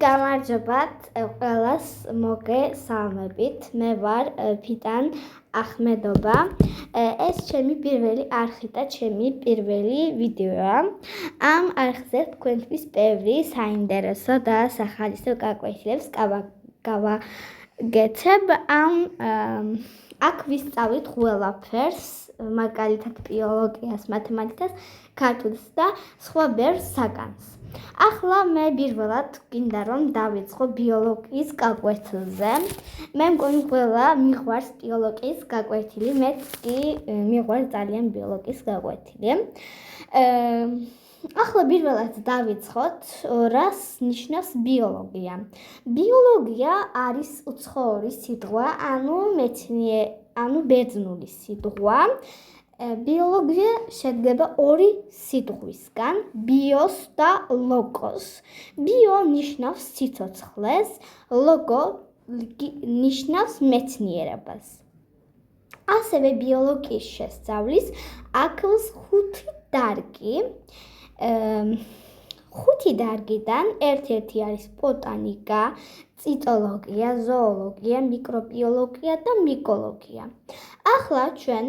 გამარჯობათ ყველას მოგესალმებით. მე ვარ ფიტან ახმედობა. ეს ჩემი პირველი არხი და ჩემი პირველი ვიდეოა. ამ არხზე თქვენთვის ბევრი საინტერესო და სახალისო გაკვეთილებს გავაგეთებ. აქ ვისწავლით ყველაფერს, მაგალითად ბიოლოგიას, მათემატიკას, ქართულს და სხვა ბევრ საგანს. ახლა მე პირველად გინდა რომ დავიწყო ბიოლოგიის გაკვეთილზე. მე მგონი ყველა მიყვარს ბიოლოგიის გაკვეთილი, მეც კი მიყვარს ძალიან ბიოლოგიის გაკვეთილი. ახლა პირველად დავიწყოთ, რას ნიშნავს ბიოლოგია. ბიოლოგია არის უცხოური სიტყვა, ანუ ბერძნული სიტყვა. ბიოლოგია შედგება ორი სიტყვისგან, ბიოს და ლოგოს. ბიო ნიშნავს სიცოცხლეს, ლოგო ნიშნავს მეცნიერებას. ასევე ბიოლოგიის შესწავლის აქვს 5 დარგი. 5 დარგიდან ერთ-ერთი არის ბოტანიკა, ციტოლოგია, ზოოლოგია, მიკრობიოლოგია და მიკოლოგია. ახლა ჩვენ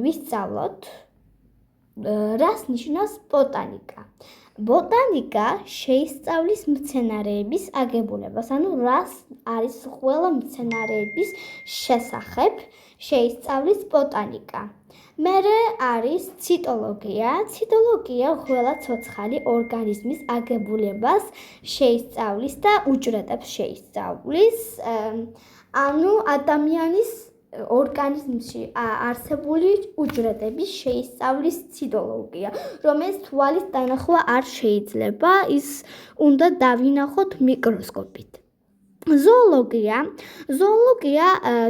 ვისწავლოთ, რას ნიშნავს ბოტანიკა. ბოტანიკა შეისწავლის მცენარეების აგებულებას, ანუ რას არის ყველა მცენარეების შესახებ შეისწავლის ბოტანიკა. მერე არის ციტოლოგია. ციტოლოგია ყველა ცოცხალი ორგანიზმის აგებულებას შეისწავლის და უჯრედებს შეისწავლის. ანუ ადამიანის ორგანიზმში არსებული უჯრედების შეისწავლის ციტოლოგია, რომელიც თვალის დანახვა არ შეიძლება, ის უნდა დავინახოთ მიკროსკოპით. ზოოლოგია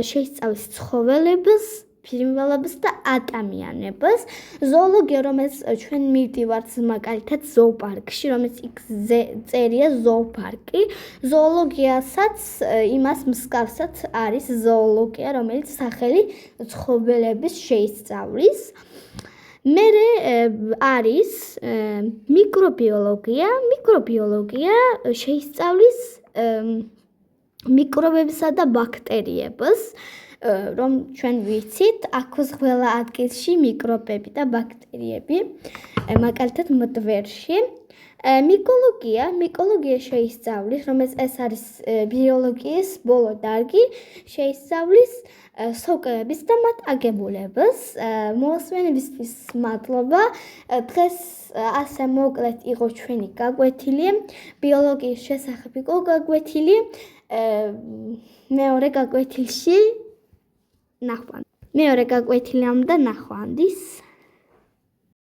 შეისწავლის ცხოველებს, ფრინველებს და ადამიანებს. ზოოლოგია, რომელიც ჩვენ მივდივართ მაგალითად ზოოპარკში, რომელიც იქ წერია ზოოპარკი. ზოოლოგიასაც იმას მსგავსად არის ზოოლოგია, რომელიც სახელი ცხოველების შეისწავლის. მერე არის მიკრობიოლოგია. მიკრობიოლოგია შეისწავლის მიკრობებსა და ბაქტერიებს. რომ ჩვენ ვიცით, აქვს ყველა ადგილში მიკრობები და ბაქტერიები, მაგალითად მდვერში. მიკოლოგია შეისწავლის, რომელიც ეს არის ბიოლოგიის ბოლო დარგი, შეისწავლის სოკოების და მათ აგებულებას. მოსვენებისთვის მადლობა. დღეს ასე მოკლედ იყო ჩვენი გაკვეთილი. ბიოლოგიის შესახებ იყო გაკვეთილი. მეორე გაკვეთილამდე ნახვამდის.